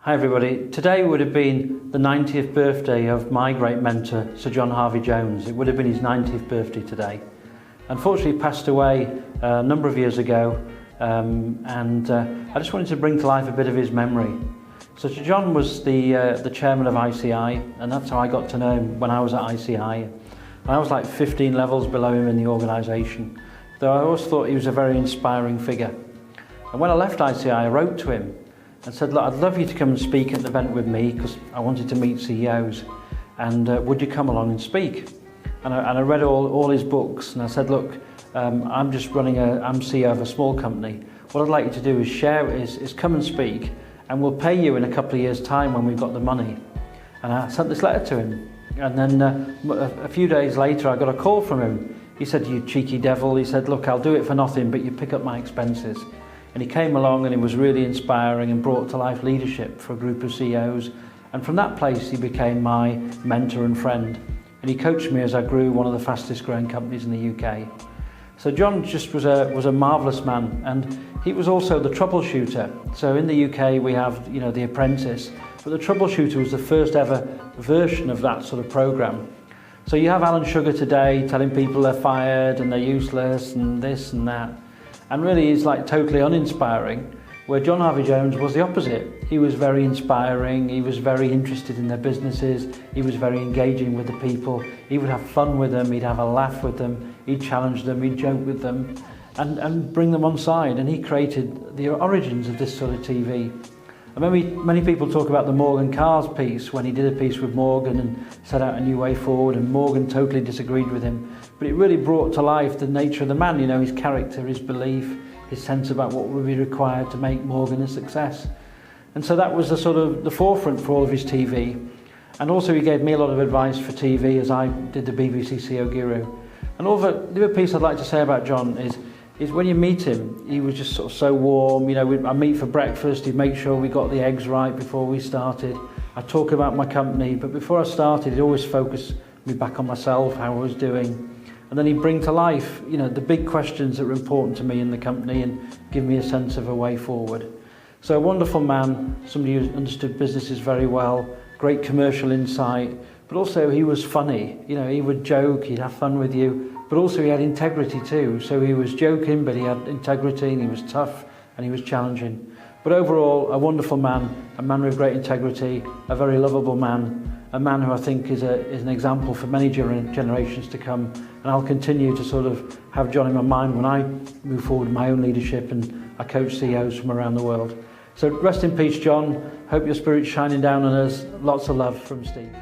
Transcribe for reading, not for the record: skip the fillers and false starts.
Hi everybody. Today would have been the 90th birthday of my great mentor, Sir John Harvey-jones. It would have been his 90th birthday today. Unfortunately, he passed away a number of years ago, and I just wanted to bring to life a bit of his memory. So Sir John was the chairman of ICI, and that's how I got to know him when I was at ICI. And I was like 15 levels below him in the organisation, though I always thought he was a very inspiring figure. And when I left ICI, I wrote to him and said, look, I'd love you to come and speak at the event with me because I wanted to meet CEOs, and would you come along and speak? And I read all his books, and I said, look, I'm CEO of a small company. What I'd like you to do is come and speak, and we'll pay you in a couple of years' time when we've got the money. And I sent this letter to him, and then a few days later I got a call from him. He said, you cheeky devil, he said, look, I'll do it for nothing, but you pick up my expenses. And he came along, and he was really inspiring and brought to life leadership for a group of CEOs. And from that place, he became my mentor and friend. And he coached me as I grew one of the fastest growing companies in the UK. So John just was a marvellous man, and he was also the troubleshooter. So in the UK we have, the apprentice, but the troubleshooter was the first ever version of that sort of program. So you have Alan Sugar today telling people they're fired and they're useless and this and that. And really he's like totally uninspiring, where John Harvey-jones was the opposite. He was very inspiring, he was very interested in their businesses, he was very engaging with the people, he would have fun with them, he'd have a laugh with them, he'd challenge them, he'd joke with them, and bring them on side. And he created the origins of this sort of TV. I remember many people talk about the Morgan Cars piece, when he did a piece with Morgan and set out a new way forward, and Morgan totally disagreed with him. But it really brought to life the nature of the man, his character, his belief, his sense about what would be required to make Morgan a success. And so that was the forefront for all of his TV. And also he gave me a lot of advice for TV as I did the BBC CEO Guru. And the other piece I'd like to say about John is when you meet him, he was just so warm. I'd meet for breakfast, he'd make sure we got the eggs right before we started. I'd talk about my company, but before I started, he'd always focus me back on myself, how I was doing. And then he'd bring to life, the big questions that were important to me in the company and give me a sense of a way forward. So a wonderful man, somebody who understood businesses very well, great commercial insight, but also he was funny. He would joke, he'd have fun with you, but also he had integrity too. So he was joking, but he had integrity, and he was tough, and he was challenging. But overall, a wonderful man, a man with great integrity, a very lovable man, a man who I think is an example for many generations to come. And I'll continue to have John in my mind when I move forward in my own leadership and I coach CEOs from around the world. So rest in peace, John. Hope your spirit's shining down on us. Lots of love from Steve.